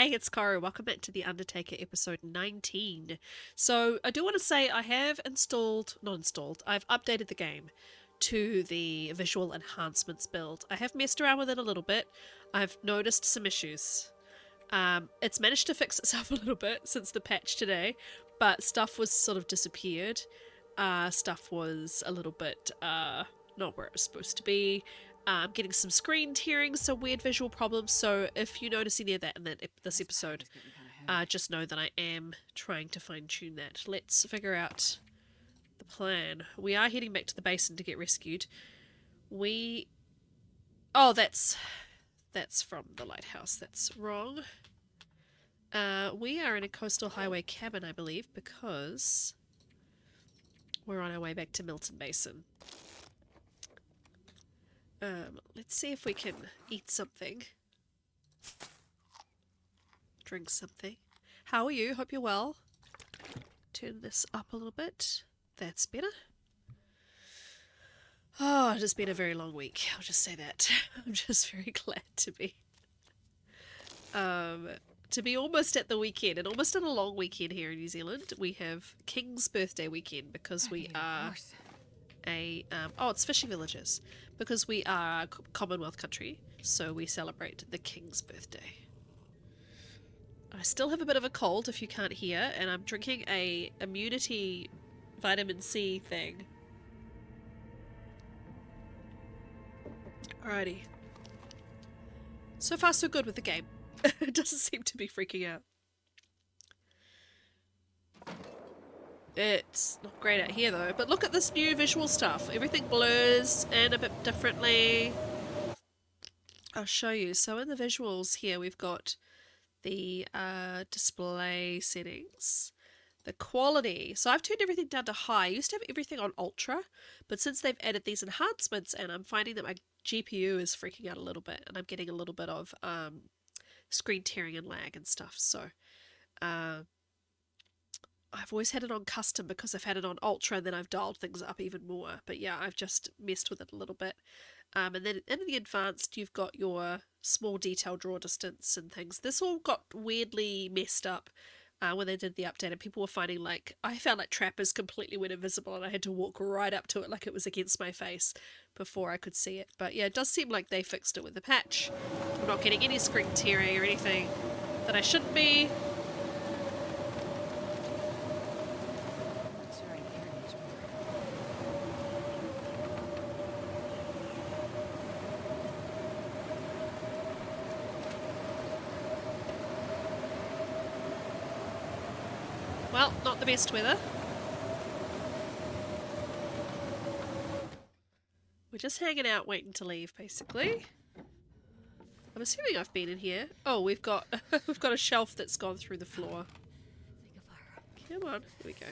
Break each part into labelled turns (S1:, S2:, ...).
S1: Hey, it's Karu. Welcome back to the Undertaker episode 19. So, I do want to say I have I've updated the game to the visual enhancements build. I have messed around with it a little bit. I've noticed some issues. It's managed to fix itself a little bit since the patch today, but stuff was sort of disappeared. Stuff was a little bit not where it was supposed to be. Getting some screen tearing, some weird visual problems. So if you notice any of that in this episode, just know that I am trying to fine tune that. Let's figure out the plan. We are heading back to the basin to get rescued. Oh, that's from the lighthouse. That's wrong. We are in a coastal highway cabin, I believe, because we're on our way back to Milton Basin. Let's see if we can eat something. Drink something. How are you? Hope you're well. Turn this up a little bit. That's better. Oh, it has been a very long week. I'll just say that. I'm just very glad to be almost at the weekend and almost at a long weekend here in New Zealand. We have King's birthday weekend because we are it's fishing villages because we are Commonwealth country, so we celebrate the King's birthday. I still have a bit of a cold if you can't hear, and I'm drinking a immunity vitamin C thing. Alrighty. So far so good with the game. It doesn't seem to be freaking out. It's not great out here though, but look at this new visual stuff. Everything blurs and a bit differently. I'll show you. So in the visuals here we've got the display settings, the quality. So I've turned everything down to high. I used to have everything on ultra, but since they've added these enhancements, and I'm finding that my GPU is freaking out a little bit, and I'm getting a little bit of screen tearing and lag and stuff. So I've always had it on custom because I've had it on ultra, and then I've dialed things up even more. But yeah, I've just messed with it a little bit. And then in the advanced, you've got your small detail draw distance and things. This all got weirdly messed up when they did the update, and people were finding I found like trappers completely went invisible, and I had to walk right up to it like it was against my face before I could see it. But yeah, it does seem like they fixed it with the patch. I'm not getting any screen tearing or anything that I shouldn't be. Well, not the best weather. We're just hanging out waiting to leave, basically. I'm assuming I've been in here. Oh, we've got we've got a shelf that's gone through the floor. Come on, here we go.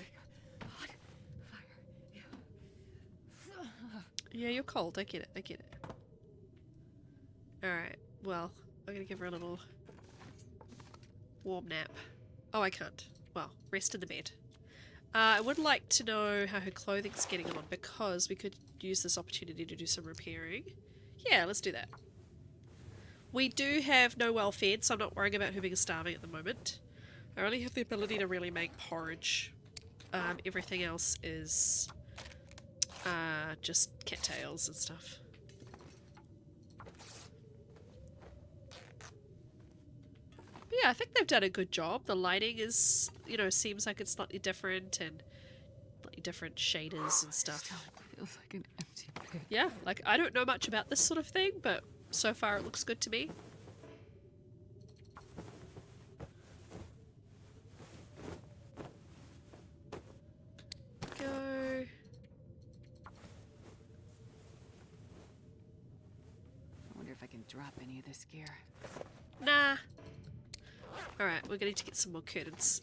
S1: Yeah, you're cold. I get it. Alright, well, I'm gonna give her a little warm nap. Oh, I can't. Well, rest in the bed. I would like to know how her clothing's getting on because we could use this opportunity to do some repairing. Yeah, let's do that. We do have no well-fed, so I'm not worrying about her being starving at the moment. I only have the ability to really make porridge. Everything else is just cattails and stuff. But yeah, I think they've done a good job. The lighting is, seems like it's slightly different and slightly different shaders and stuff.
S2: Still feels like an empty pit.
S1: Yeah, I don't know much about this sort of thing, but so far it looks good to me. Go.
S2: I wonder if I can drop any of this gear.
S1: Nah. Alright, we're going to get some more curtains.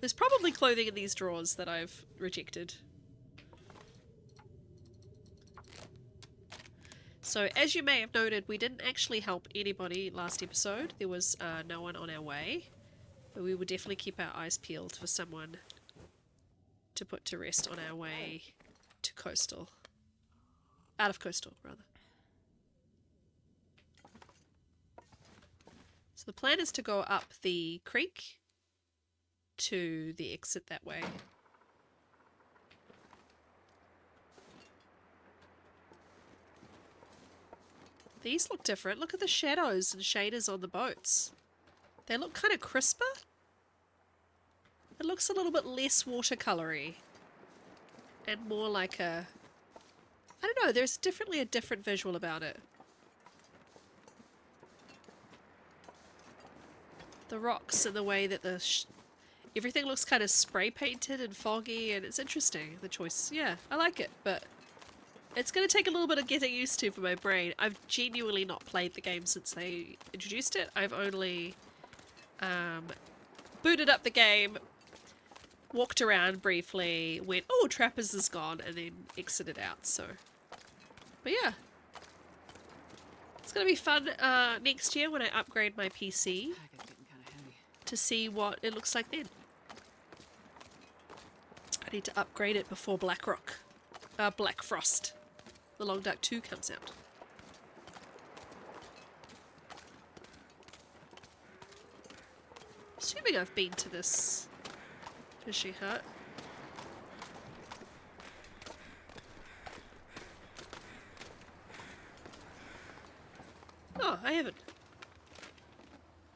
S1: There's probably clothing in these drawers that I've rejected. So, as you may have noted, we didn't actually help anybody last episode. There was no one on our way. But we will definitely keep our eyes peeled for someone to put to rest on our way to coastal. Out of coastal, rather. So the plan is to go up the creek to the exit that way. These look different. Look at the shadows and shaders on the boats. They look kind of crisper. It looks a little bit less watercolory and more like a... I don't know, there's definitely a different visual about it. The rocks and the way that everything looks kind of spray painted and foggy, and it's interesting, the choice. Yeah, I like it, but it's going to take a little bit of getting used to for my brain. I've genuinely not played the game since they introduced it. I've only booted up the game, walked around briefly, went, oh, Trappers is gone, and then exited out, so. But yeah. It's going to be fun next year when I upgrade my PC to see what it looks like then. I need to upgrade it before Black Frost. The Long Dark 2 comes out. Assuming I've been to this fishing hut. Oh, I haven't.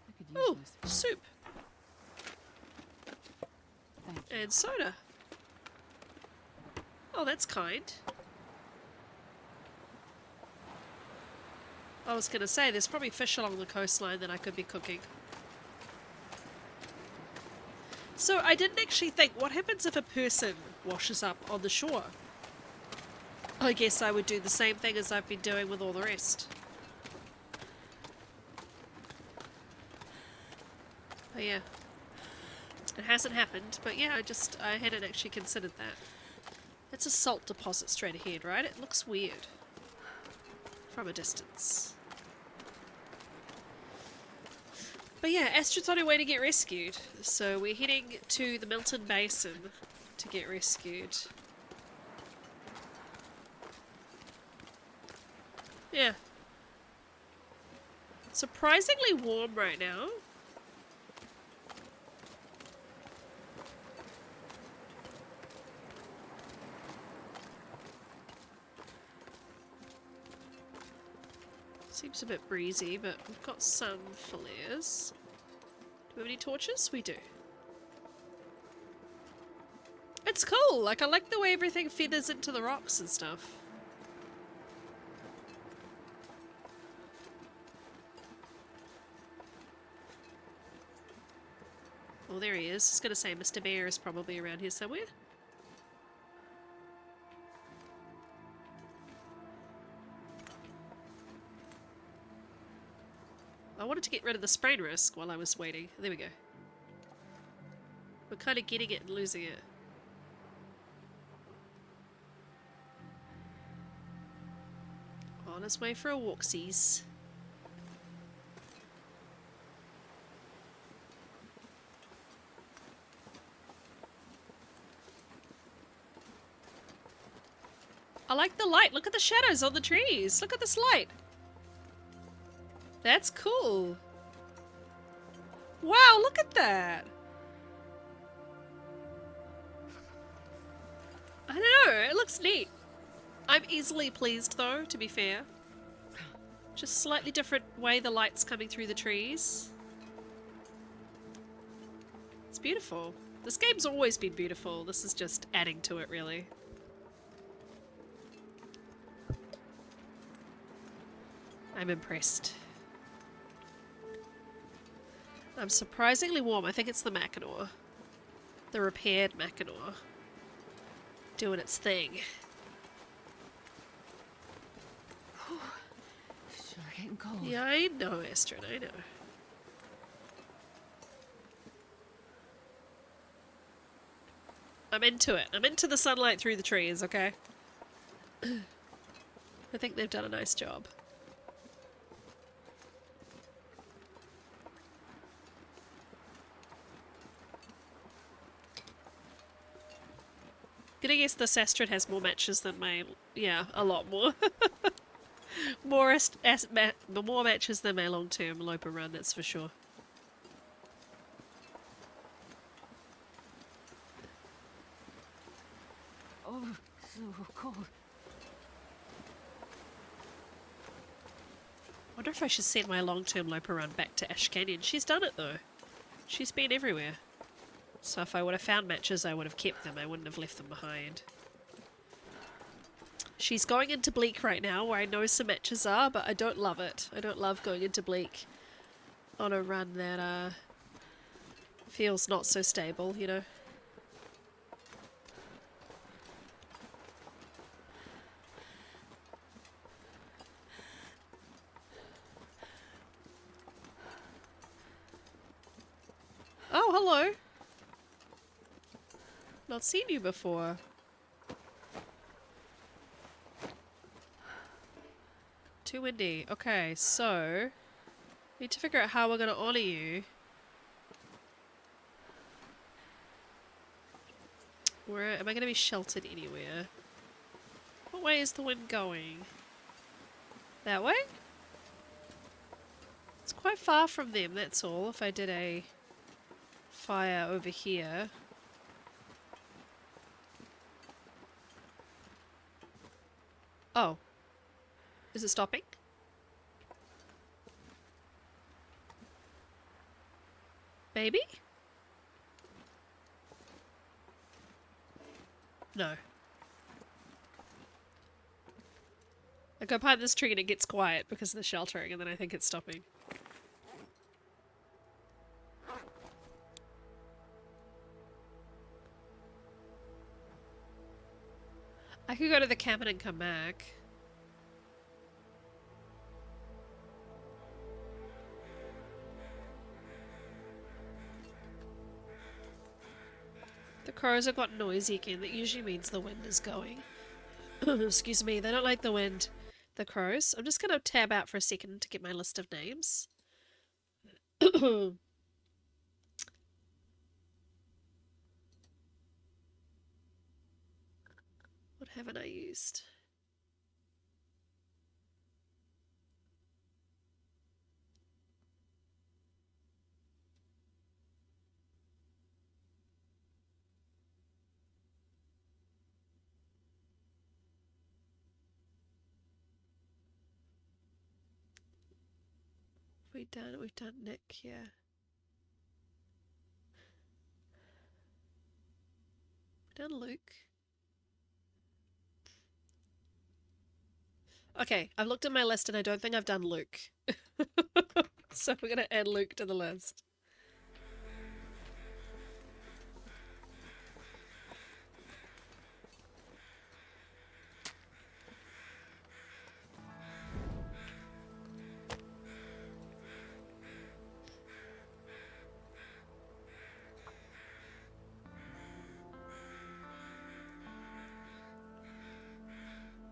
S2: I could use
S1: Oh,
S2: this.
S1: soup.
S2: Thank you.
S1: And soda. Oh, that's kind. I was going to say, there's probably fish along the coastline that I could be cooking. So I didn't actually think, what happens if a person washes up on the shore? I guess I would do the same thing as I've been doing with all the rest. But yeah. It hasn't happened, but yeah, I hadn't actually considered that. It's a salt deposit straight ahead, right? It looks weird from a distance. But yeah, Astrid's on her way to get rescued. So we're heading to the Milton Basin to get rescued. Yeah. Surprisingly warm right now. Seems a bit breezy, but we've got some flares. Do we have any torches? We do. It's cool! Like, I like the way everything feathers into the rocks and stuff. Oh, there he is. I was going to say Mr. Bear is probably around here somewhere. I wanted to get rid of the sprain risk while I was waiting. There we go. We're kind of getting it and losing it. On his way for a walksies. I like the light. Look at the shadows on the trees. Look at this light. That's cool. Wow, look at that. I don't know, it looks neat. I'm easily pleased though, to be fair. Just slightly different way the light's coming through the trees. It's beautiful. This game's always been beautiful. This is just adding to it, really. I'm impressed. I'm surprisingly warm. I think it's the Mackinaw. The repaired Mackinaw. Doing its thing.
S2: Sure getting cold.
S1: Yeah, I know, Astrid, I know. I'm into it. I'm into the sunlight through the trees, okay? I think they've done a nice job. Gonna guess this Astrid has more matches than my... Yeah, a lot more. More matches than my long-term Loper run, that's for sure.
S2: Oh, so cold.
S1: Wonder if I should send my long-term Loper run back to Ash Canyon. She's done it though. She's been everywhere. So if I would have found matches, I would have kept them. I wouldn't have left them behind. She's going into Bleak right now, where I know some matches are, but I don't love it. I don't love going into Bleak on a run that feels not so stable, you know? Oh, hello! Not seen you before. Too windy. Okay, so... need to figure out how we're going to honour you. Where am I going to be sheltered anywhere? What way is the wind going? That way? It's quite far from them, that's all. If I did a fire over here. Oh. Is it stopping? Maybe? No. I go behind this tree and it gets quiet because of the sheltering, and then I think it's stopping. I could go to the cabin and come back. The crows have got noisy again. That usually means the wind is going. Excuse me, they don't like the wind. The crows. I'm just going to tab out for a second to get my list of names. What haven't I used? We've done Nick, yeah. We've done Luke. Okay, I've looked at my list and I don't think I've done Luke. So we're gonna add Luke to the list.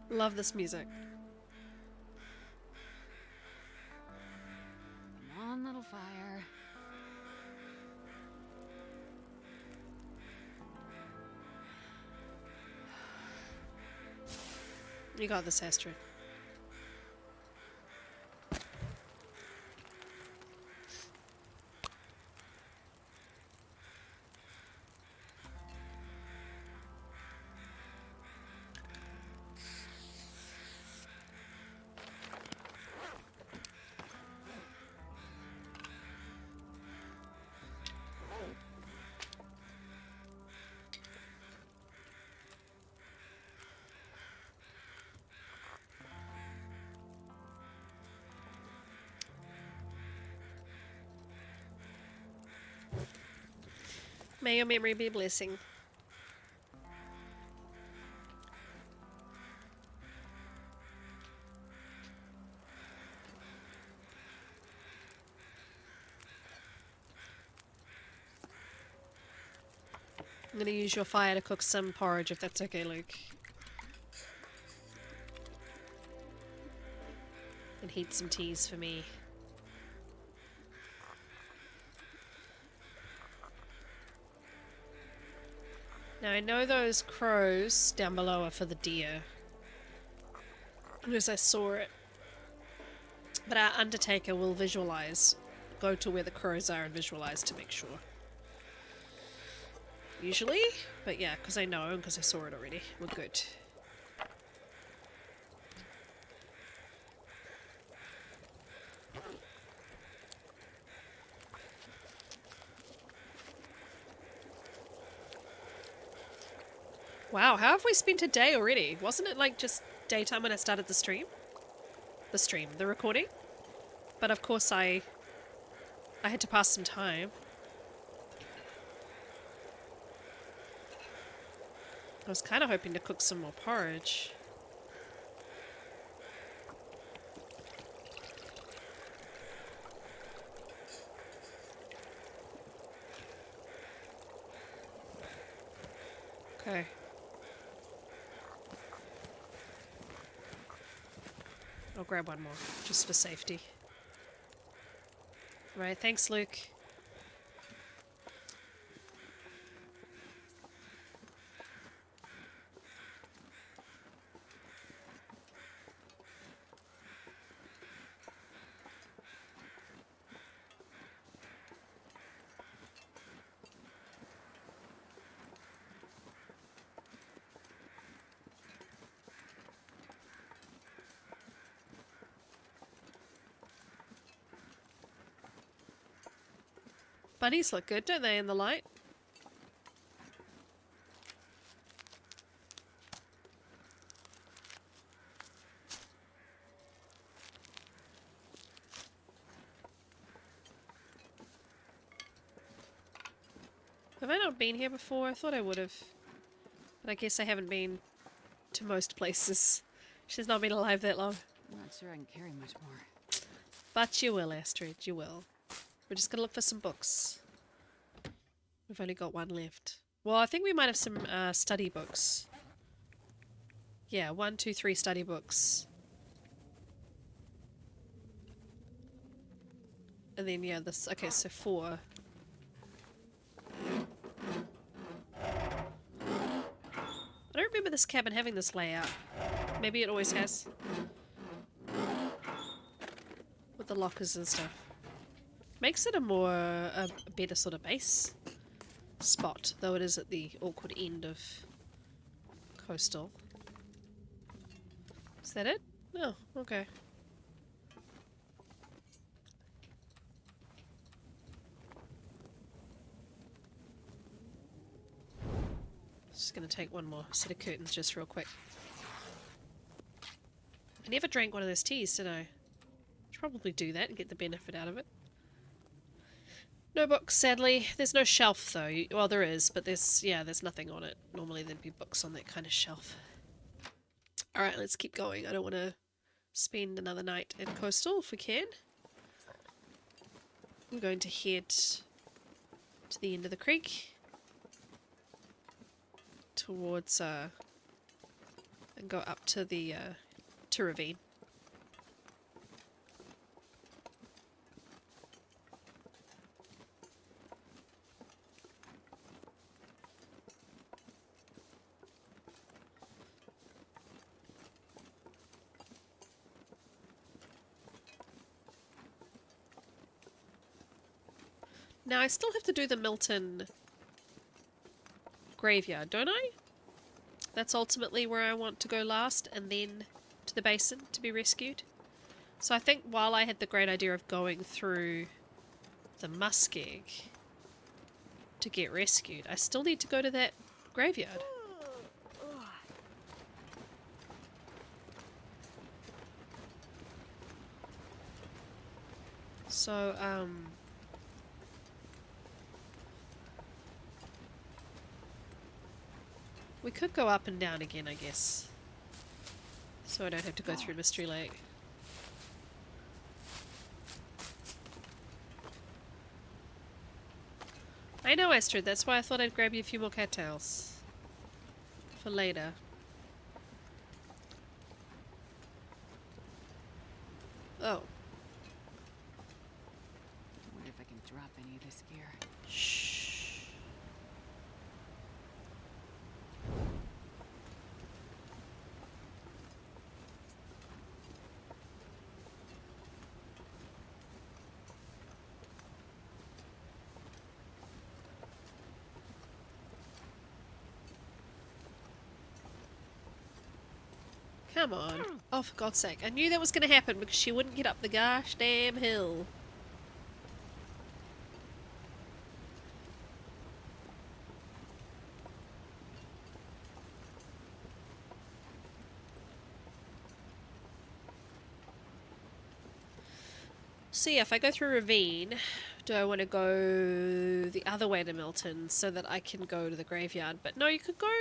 S1: Love this music.
S2: Come on, little fire.
S1: You got this, Astrid. May your memory be a blessing. I'm gonna use your fire to cook some porridge if that's okay, Luke. And heat some teas for me. Now I know those crows down below are for the deer. Because I saw it But our Undertaker will visualize, go to where the crows are and visualize to make sure. Usually, but yeah, because I know and because I saw it already. We're good. Wow, how have we spent a day already? Wasn't it like just daytime when I started the stream? The recording? But of course I had to pass some time. I was kind of hoping to cook some more porridge. Okay. I'll grab one more, just for safety. Right, thanks, Luke. Bunnies look good, don't they, in the light? Have I not been here before? I thought I would have. But I guess I haven't been to most places. She's not been alive that long.
S2: I'm not sure I can carry much more.
S1: But you will, Astrid, you will. We're just gonna look for some books. We've only got one left. Well, I think we might have some study books. Yeah, 1, 2, 3 study books. And then, yeah, this... Okay, so 4. I don't remember this cabin having this layout. Maybe it always has. With the lockers and stuff. Makes it a better sort of base spot, though it is at the awkward end of coastal. Is that it? No, okay. Just gonna take one more set of curtains just real quick. I never drank one of those teas, did I? Should probably do that and get the benefit out of it. No books, sadly. There's no shelf, though. Well, there is, but there's nothing on it. Normally there'd be books on that kind of shelf. Alright, let's keep going. I don't want to spend another night in coastal if we can. I'm going to head to the end of the creek. Towards, and go up to the, to ravine. Now, I still have to do the Milton graveyard, don't I? That's ultimately where I want to go last, and then to the basin to be rescued. So I think while I had the great idea of going through the muskeg to get rescued, I still need to go to that graveyard. So, we could go up and down again, I guess. So I don't have to go through Mystery Lake. I know, Astrid, that's why I thought I'd grab you a few more cattails. For later. Oh.
S2: I wonder if I can drop any of this gear.
S1: Shh. Come on. Oh, for God's sake. I knew that was going to happen because she wouldn't get up the gosh damn hill. So yeah, if I go through Ravine, do I want to go the other way to Milton so that I can go to the graveyard? But no, you could go...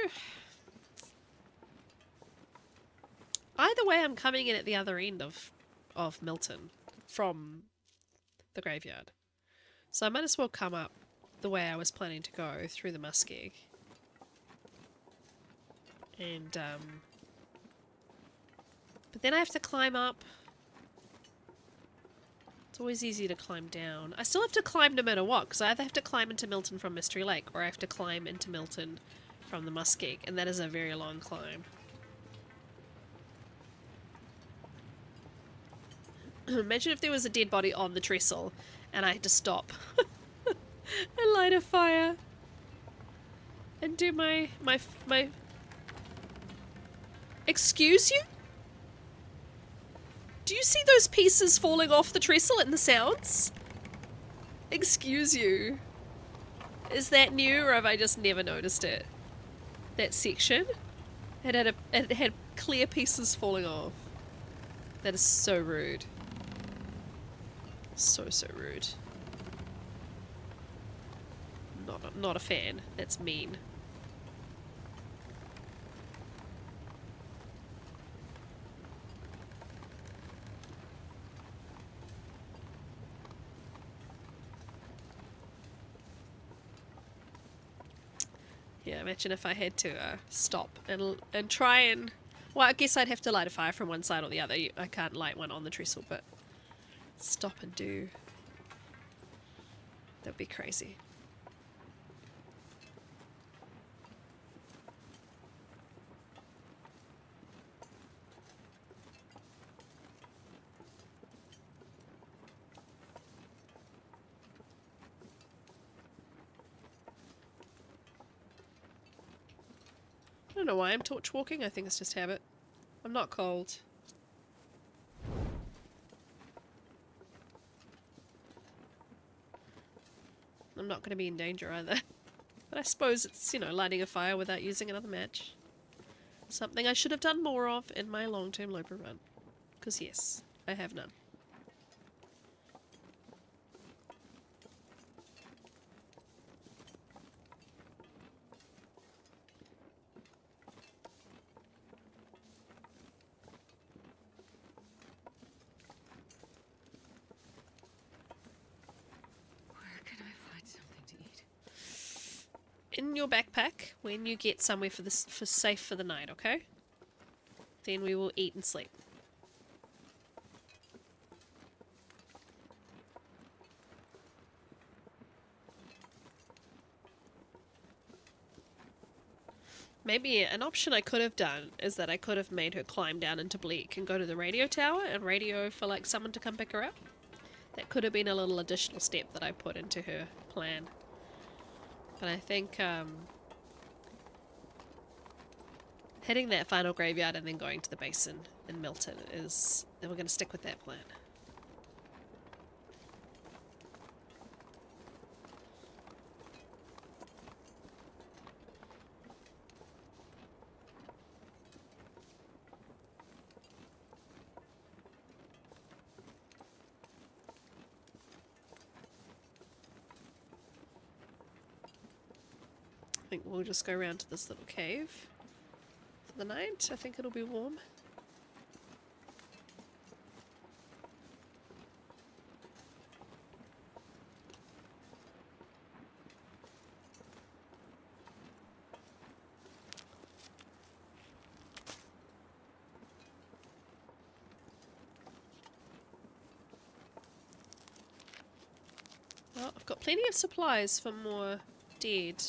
S1: Either way, I'm coming in at the other end of Milton from the graveyard. So I might as well come up the way I was planning to go, through the muskeg. And, but then I have to climb up. It's always easy to climb down. I still have to climb no matter what, because I either have to climb into Milton from Mystery Lake, or I have to climb into Milton from the muskeg, and that is a very long climb. Imagine if there was a dead body on the trestle, and I had to stop and light a fire and do my... Excuse you? Do you see those pieces falling off the trestle and the sounds? Excuse you. Is that new, or have I just never noticed it? That section? It had clear pieces falling off. That is so rude. So rude. Not a fan. That's mean. Yeah, imagine if I had to stop and try and... Well, I guess I'd have to light a fire from one side or the other. I can't light one on the trestle, but stop and do... That'd be crazy. I don't know why I'm torch walking. I think it's just habit. I'm not cold. I'm not going to be in danger either. But I suppose it's, you know, lighting a fire without using another match. Something I should have done more of in my long-term Loper run. Because yes, I have none. In your backpack when you get somewhere for safe for the night, okay? Then we will eat and sleep. Maybe an option I could have done is that I could have made her climb down into Bleak and go to the radio tower and radio for like someone to come pick her up. That could have been a little additional step that I put into her plan. But I think hitting that final graveyard and then going to the basin in Milton is... We're going to stick with that plan. I think we'll just go around to this little cave for the night. I think it'll be warm. Well, I've got plenty of supplies for more dead.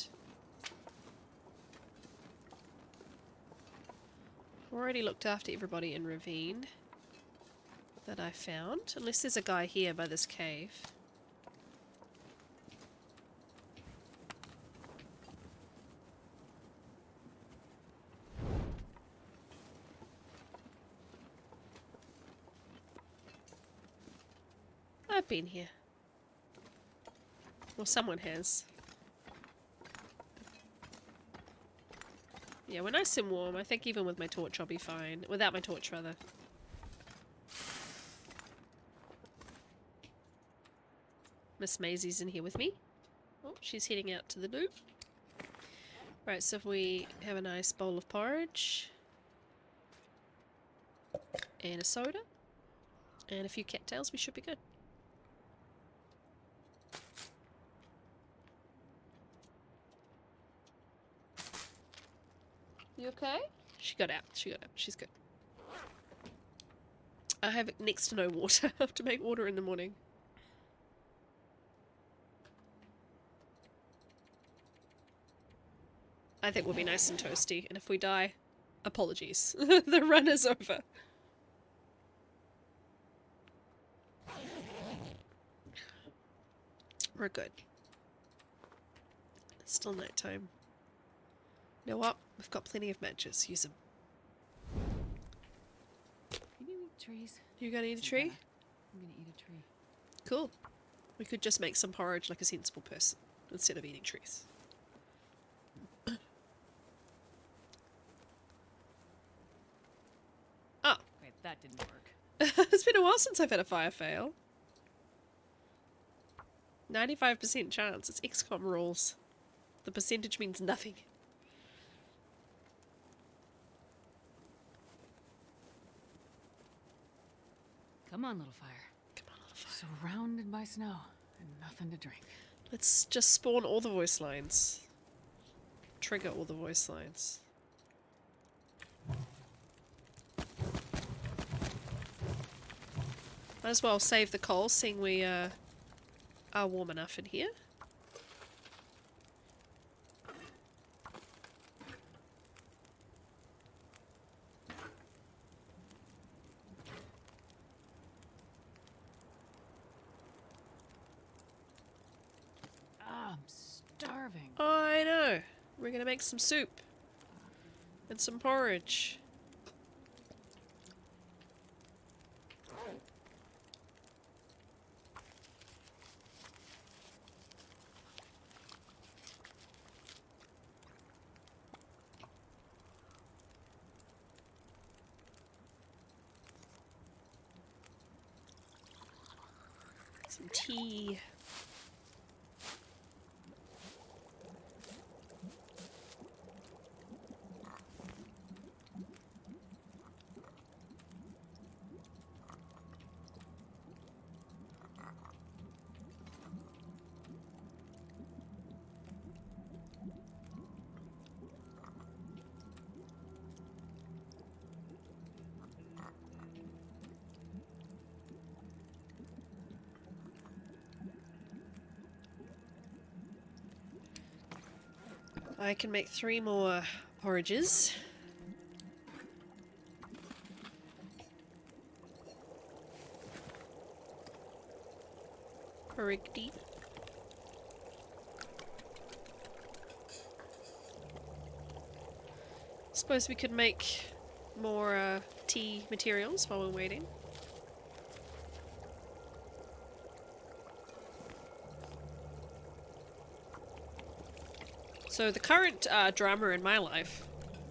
S1: Already looked after everybody in Ravine that I found. Unless there's a guy here by this cave. I've been here. Well, someone has. Yeah, we're nice and warm. I think even with my torch I'll be fine. Without my torch, rather. Miss Maisie's in here with me. Oh, she's heading out to the loop. Right, so if we have a nice bowl of porridge. And a soda. And a few cattails, we should be good. You okay? She got out. She got out. She's good. I have next to no water. I have to make water in the morning. I think we'll be nice and toasty. And if we die, apologies. The run is over. We're good. It's still nighttime. You know what? We've got plenty of matches. Use them.
S2: Can you eat trees?
S1: You gonna eat a tree?
S2: I'm gonna eat a tree.
S1: Cool. We could just make some porridge like a sensible person instead of eating trees. Oh.
S2: Wait, that didn't work.
S1: It's been a while since I've had a fire fail. 95% chance. It's XCOM rules. The percentage means nothing.
S2: Come on, little fire.
S1: Come on, little fire.
S2: Surrounded by snow and nothing to drink.
S1: Let's just spawn all the voice lines. Trigger all the voice lines. Might as well save the coal, seeing we are warm enough in here.
S2: I'm starving.
S1: Oh, I know. We're gonna make some soup. And some porridge. Some tea. I can make 3 more porridges. Riggedy. Suppose we could make more tea materials while we're waiting. So the current drama in my life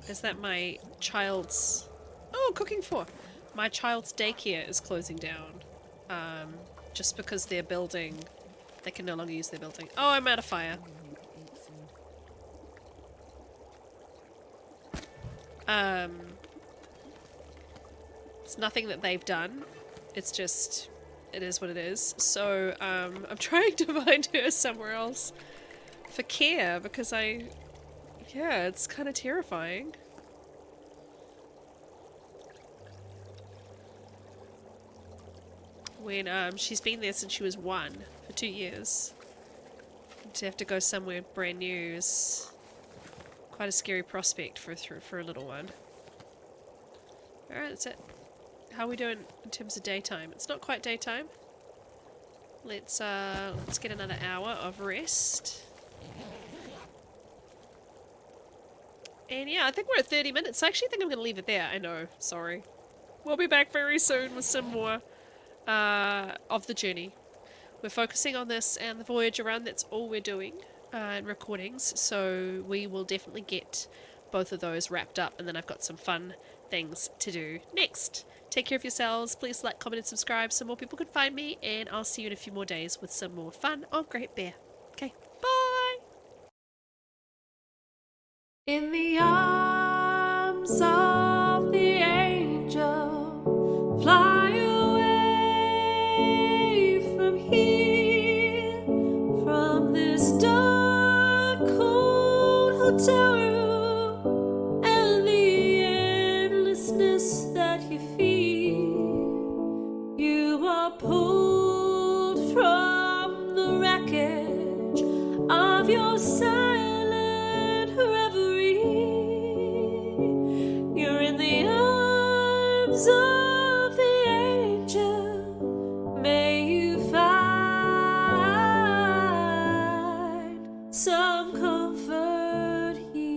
S1: is that my child's... Oh, cooking for! My child's daycare is closing down. Just because they're building... They can no longer use their building. Oh, I'm out of fire. It's nothing that they've done. It's just... It is what it is. So, I'm trying to find her somewhere else for care, because yeah, it's kind of terrifying. When she's been there since she was 1 for 2 years. To have to go somewhere brand new is quite a scary prospect for a little one. Alright, that's it. How are we doing in terms of daytime? It's not quite daytime. Let's get another hour of rest. And yeah, I think we're at 30 minutes. I actually think I'm going to leave it there. I know, sorry. We'll be back very soon with some more of the journey. we're focusing on this and the Voyager run. That's all we're doing, and recordings. So we will definitely get both of those wrapped up, and then I've got some fun things to do next. Take care of yourselves. Please like, comment, and subscribe so more people can find me, and I'll see you in a few more days with some more fun on Great Bear. Okay, bye! In the arms of the angel, fly away from here, from this dark, cold hotel room, and the endlessness that you feel. You are pulled from the wreckage of your silent reverie. You're in the arms of the angel. May you find some comfort here.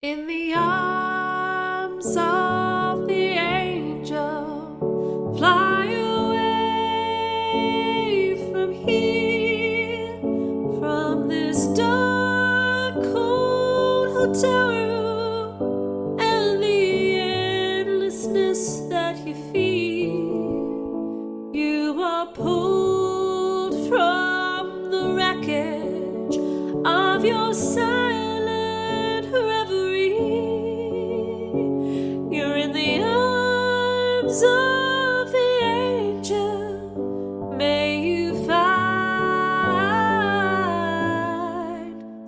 S1: In the arms of the angel, fly away from here, from this dark, cold hotel room, and the endlessness that you feel. You are pulled from the wreckage of your silent reverie. You're in the arms of the angel. May you find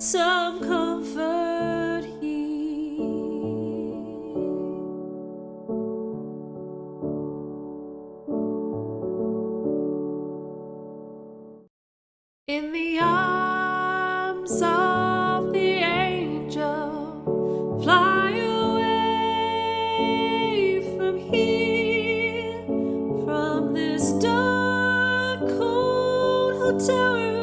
S1: some comfort here. In the arms of the angel, fly away from here, from this dark, cold hotel room.